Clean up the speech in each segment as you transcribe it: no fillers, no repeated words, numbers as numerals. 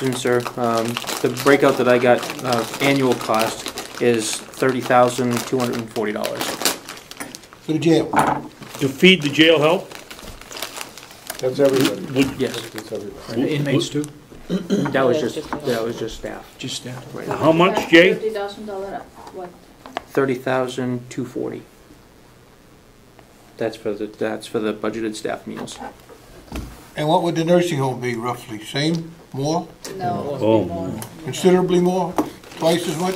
question, sir. The breakout that I got, annual cost is $30,240. For the jail? To feed the jail help? That's everybody. Yes. That's everybody. And the inmates too? That was just staff. Just staff. Right. How much, Jay? $30,000 what? $30,240. That's for the budgeted staff meals. And what would the nursing home be roughly? Same? More? No, it Oh. must be more. Considerably more? Twice as much?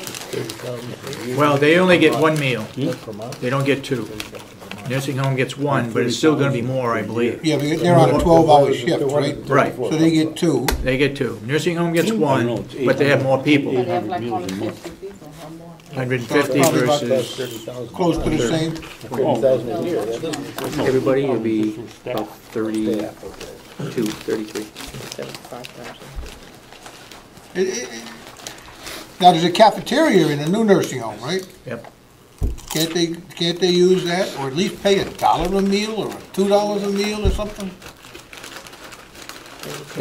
Well, they only get one meal. Per month? They don't get two. Nursing home gets one, but it's still gonna be more, I believe. Yeah, but they're on a 12-hour shift, right? Right. So they get two. They get two. Nursing home gets one, but they have more people. But they have like 150 people or more. 150 Probably about versus, 30,000. Close to the same. 30,000 a year. That doesn't- Everybody would be about 32, 33. Now, there's a cafeteria in a new nursing home, right? yep. Can't they use that, or at least pay $1 a meal, or $2 a meal, or something?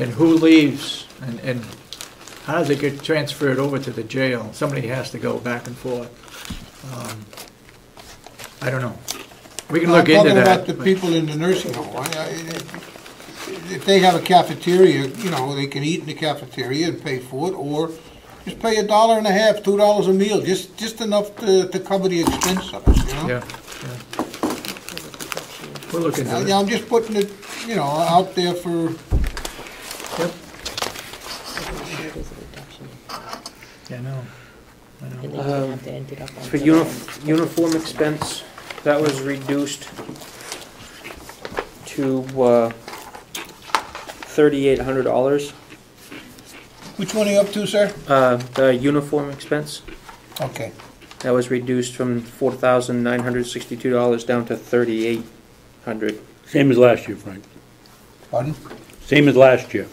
And who leaves, and how does it get transferred over to the jail? Somebody has to go back and forth. I don't know. We can look into I'm talking that. about the people in the nursing home. If they have a cafeteria, you know, they can eat in the cafeteria and pay for it, or just pay $1.50, $2 a meal, just enough to cover the expense of it, you know? Yeah, yeah. We'll look into it. Yeah, I'm just putting it, you know, out there for. Yep. Yeah, no. For uniform expense, that was reduced to $3,800. Which one are you up to, sir? The uniform expense, Okay. that was reduced from $4,962 down to $3,800. Same as last year, Frank. Pardon? Same as last year.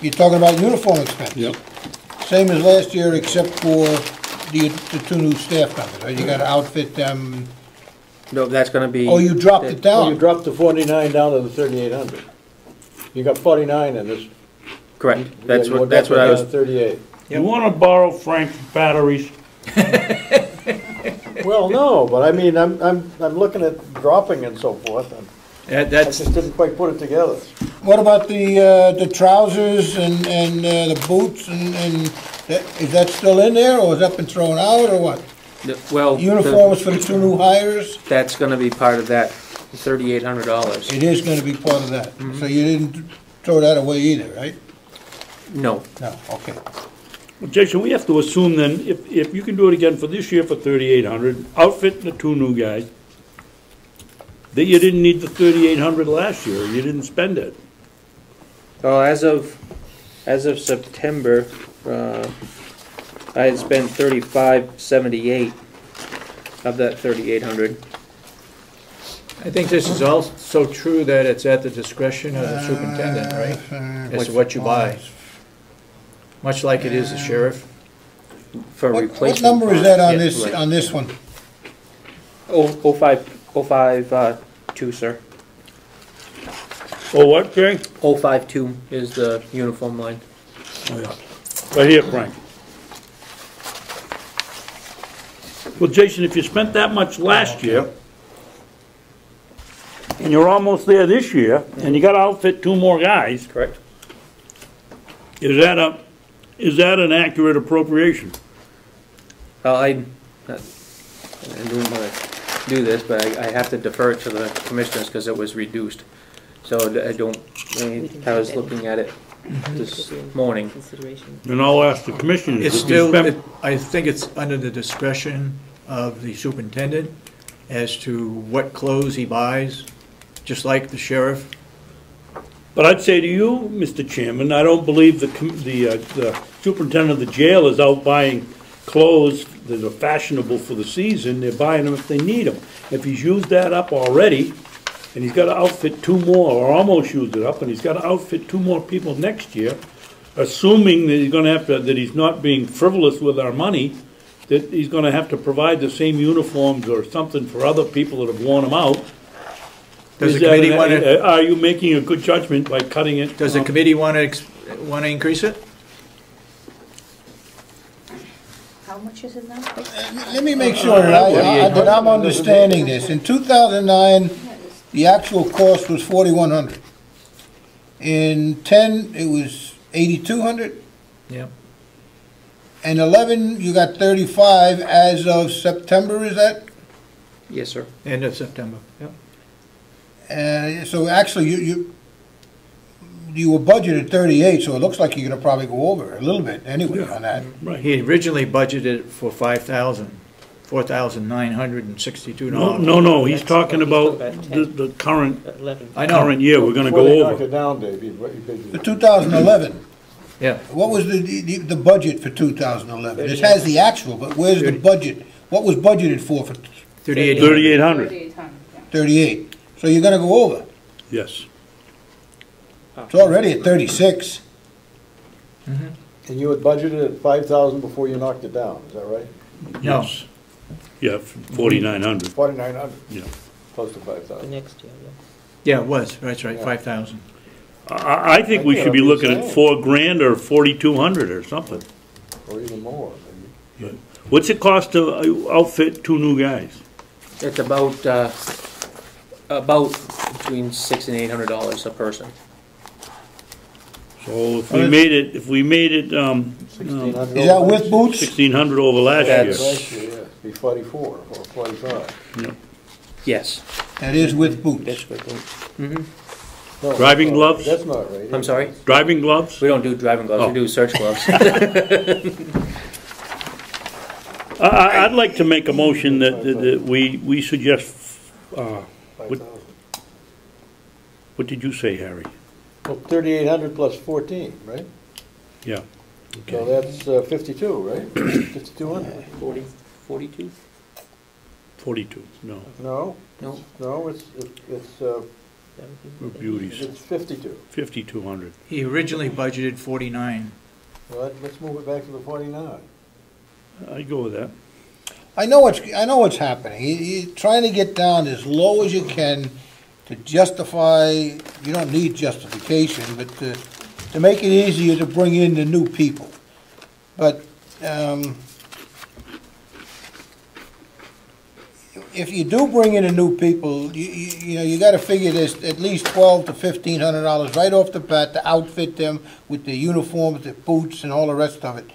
You're talking about uniform expense? Yep. Same as last year, except for the two new staff members, right? You gotta outfit them. No, that's gonna be. Oh, you dropped it Oh, you down? dropped the 49 down to the 3,800. You got 49 in this. Correct. Yeah, That's you what went that's what I down was. to 38. You wanna borrow Frank's batteries? Well, no, but I mean, I'm looking at dropping and so forth, and I That's, just didn't quite put it together. What about the trousers and the boots and is that still in there, or has that been thrown out, or what? Well, Uniforms for the two new hires? that's gonna be part of that $3,800. It is gonna be part of that. So you didn't throw that away either, right? No, No, okay. Well, Jason, we have to assume then, if you can do it again for this year for 3,800, outfitting the two new guys, that you didn't need the 3,800 last year, you didn't spend it. well, as of September, I had spent $3,578 of that $3,800. I think this is also true that it's at the discretion of the superintendent, right? As to what you buy. Much like it is the sheriff. For What replacement. number is that on Yeah, this, right. on this one? 052, sir. Oh, what, Jay? 052 is the uniform line. Oh, yeah. Right here, Frank. Well, Jason, if you spent that much last year, and you're almost there this year, and you gotta outfit two more guys, Correct. is that an accurate appropriation? Well, I don't want to do this, but I have to defer it to the commissioners because it was reduced. So I was looking at it this morning. And I'll ask the commissioners. It's if you still, spent- I think it's under the discretion of the superintendent as to what clothes he buys, just like the sheriff. But I'd say to you, Mr. Chairman, I don't believe the superintendent of the jail is out buying clothes that are fashionable for the season. They're buying them if they need them. If he's used that up already, and he's got to outfit two more, or almost used it up, and he's got to outfit two more people next year, assuming that he's going to have to, that he's not being frivolous with our money, that he's going to have to provide the same uniforms or something for other people that have worn them out. Does the Is that committee want to, Are you making a good judgment by cutting it? does the committee want to increase it? How much is it now? Let me make sure that I'm understanding this. In 2009, the actual cost was 4,100. In 10, it was 8,200. Yeah. And 11, you got 35 as of September, is that? Yes, sir. End of September, yeah. So actually, you were budgeted 38, so it looks like you're gonna probably go over a little bit anyway on that. Right. He originally budgeted for $4,962. No, he's talking about the current, I know, current year, we're gonna go Before they knock over. it down, Dave, For 2011, yeah. what was the budget for 2011? This has the actual, but where's the budget? What was budgeted for 3,800. 3,800, 3,800, yeah. 38? So you're gonna go over. yes. It's already at 36. And you had budgeted at 5,000 before you knocked it down, is that right? No. Yes. Yeah, 4,900, 4,900 yeah. close to 5,000. Next year, yeah. Yeah, it was, that's right, Yeah. 5,000. I think we should be looking at 4 grand or 4,200 or something. Or even more, maybe. What's it cost to outfit 2 new guys? It's about between $600 and $800 a person. So if we made it, 1,600. Is that with boots? 1,600 over last year. That's- Last year, yeah, be 44 or 45. Yes. That is with boots. That's good. No, Driving that's not- gloves? That's not right. I'm sorry? Driving gloves? We don't do driving gloves, Oh. we do search gloves. I'd like to make a motion that we suggest, 5,000. what did you say, Harry? Well, 3,800 plus 14, right? Yeah. So that's 52, right? 5,200. 42? 42, no, No, No. no, it's we're beauties, it's 52. 5,200. He originally budgeted 49. Well, let's move it back to the 49. I'd go with that. I know what's happening. You're trying to get down as low as you can to justify, you don't need justification, but to make it easier to bring in the new people. But if you do bring in the new people, you know, you gotta figure there's at least $1,200 to $1,500 right off the bat to outfit them with the uniforms, the boots, and all the rest of it.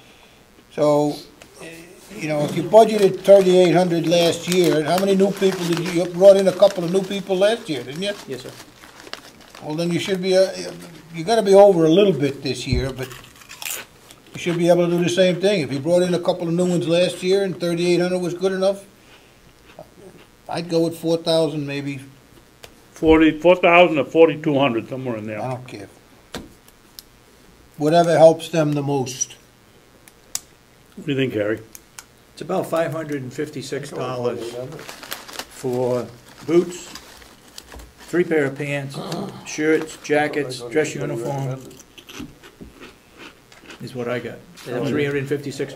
So, you know, if you budgeted 3,800 last year, how many new people did you brought in? A couple of new people last year, didn't you? Yes, sir. Well, then you should be, you gotta be over a little bit this year, but you should be able to do the same thing. If you brought in a couple of new ones last year and 3,800 was good enough, I'd go with 4,000 maybe. 4,000 or 4,200, somewhere in I there. don't care. Whatever helps them the most. What do you think, Harry? It's about $556 4,800. for boots, 3 pair of pants, shirts, jackets, dress uniform, is what I got. $356.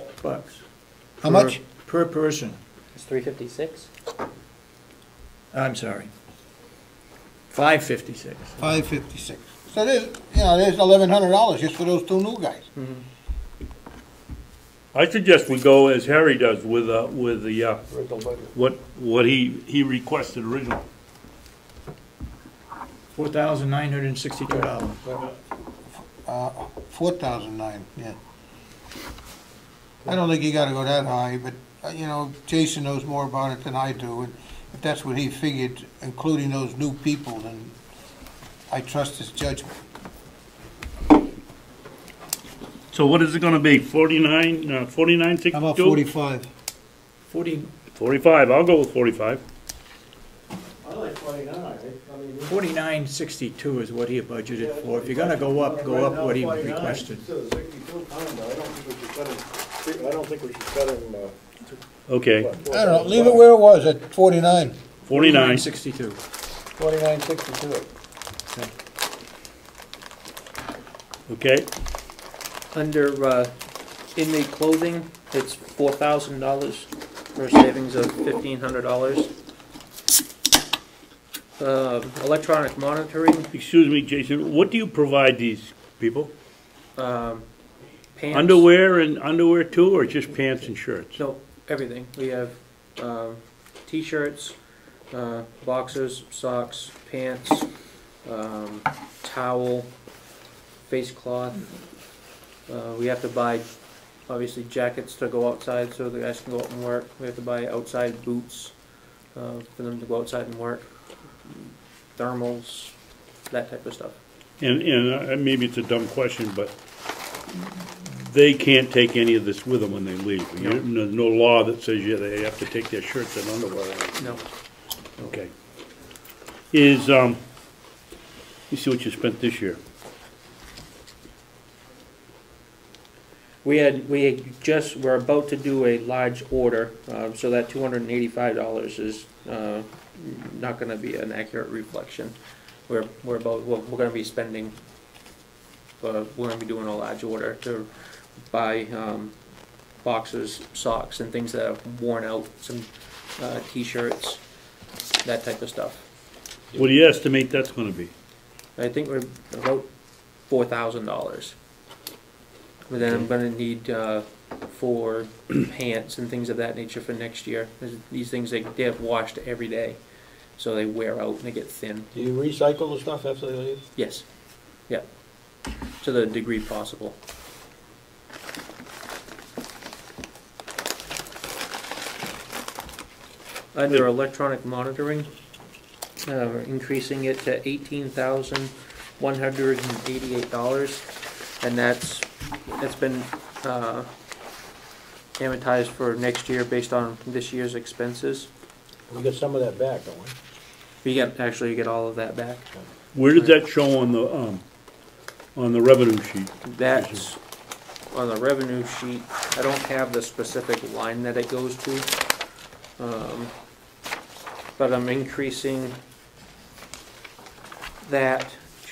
How much? Per person. It's 356? I'm sorry. 556. 556. So there's, you know, there's $1,100 just for those 2 new guys. I suggest we go as Harry does with the, Original budget. what he requested originally. $4,962. 4,009, yeah. I don't think you gotta go that high, but, you know, Jason knows more about it than I do, and if that's what he figured, including those new people, then I trust his judgment. So what is it gonna be, 49.62? How about 45? 45, I'll go with 45. I like 29. I mean, $49.62 is what he had budgeted for. If you're gonna go up what he requested. Instead of 62 pounds, I don't think we should cut him, I don't think we should cut him, Okay, I don't know, leave it where it was, at 49. 49. $49.62. 49.62. Okay, Under inmate clothing, it's $4,000 for a savings of $1,500. Electronic monitoring, Excuse me, Jason, what do you provide these people? pants. Underwear too, or just pants and shirts? No, everything. We have, t-shirts, boxers, socks, pants, towel, face cloth. We have to buy, obviously, jackets to go outside so the guys can go out and work. We have to buy outside boots, for them to go outside and work. Thermals, that type of stuff. And maybe it's a dumb question, but they can't take any of this with them when they leave. No. There's no law that says they have to take their shirts and underwear. No. Okay. You see what you spent this year. We're about to do a large order, so that $285 is not going to be an accurate reflection. We're going to be spending. We're going to be doing a large order to buy boxers, socks, and things that are worn out. Some t-shirts, that type of stuff. What do you estimate that's going to be? I think we're about $4,000. But then I'm going to need for pants and things of that nature for next year. These things, they get washed every day, so they wear out and they get thin. Do you recycle the stuff after they leave? Yes. Yeah. To the degree possible. Under electronic monitoring, we're increasing it to $18,188, and that's been amortized for next year based on this year's expenses. We get some of that back, don't we? You get all of that back. Where does that show on the revenue sheet? That's on the revenue sheet. I don't have the specific line that it goes to, but I'm increasing that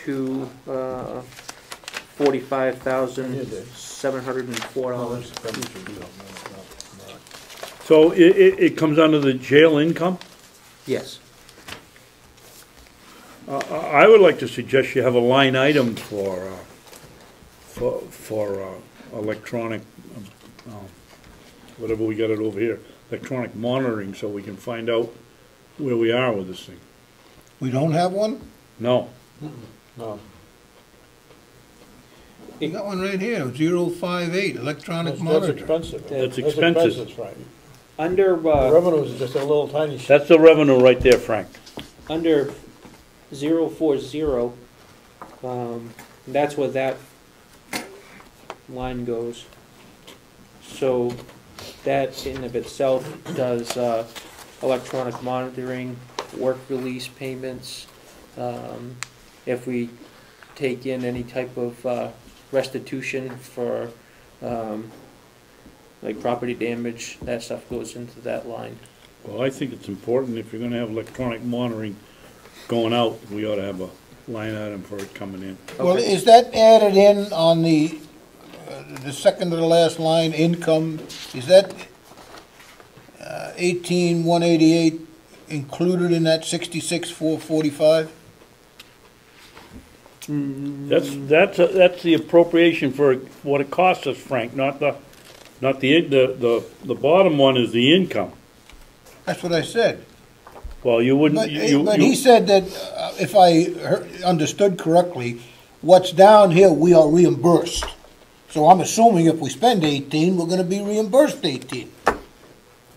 to $45,704. So it comes under the jail income? Yes. I would like to suggest you have a line item for electronic, whatever we got it over here, electronic monitoring, so we can find out where we are with this thing. We don't have one? No. No. You got one right here, 058, electronic monitoring. That's expensive. That's expensive. Frank. Under The revenues is just a little tiny shit. That's the revenue right there, Frank. under 040, that's where that line goes. So that in of itself does electronic monitoring, work release payments, if we take in any type of restitution for like property damage, that stuff goes into that line. Well, I think it's important, if you're gonna have electronic monitoring going out, we ought to have a line item for it coming in. Well, is that added in on the second to the last line, income? Is that 18,188 included in that 66,445? That's the appropriation for what it costs us, Frank, not the bottom one is the income. That's what I said. Well, you wouldn't, But he said that, if I understood correctly, what's down here, we are reimbursed. So I'm assuming if we spend 18, we're gonna be reimbursed 18.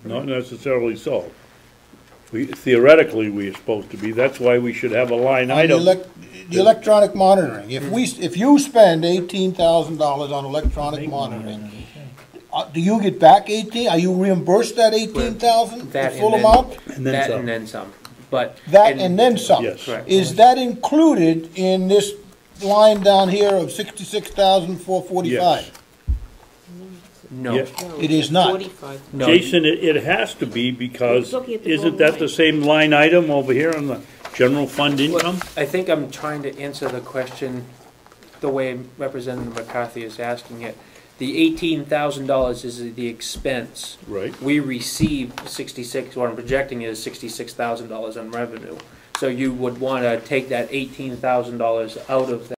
not necessarily so. Theoretically, we are supposed to be, that's why we should have a line On item. the electronic monitoring, if you spend $18,000 on electronic monitoring, do you get back 18? Are you reimbursed that 18,000, the full amount? And then That some. and then some, but. That and then some? Yes. Correct. Is that included in this line down here of 66,445? No. Yeah. It is not. 45. No. Jason, it has to be, because Looking at the isn't wrong that line. the same line item over here on the general fund income? I think I'm trying to answer the question the way Representative McCarthy is asking it. The $18,000 is the expense. Right. We received 66, what I'm projecting is $66,000 on revenue. So you would wanna take that $18,000 out of that.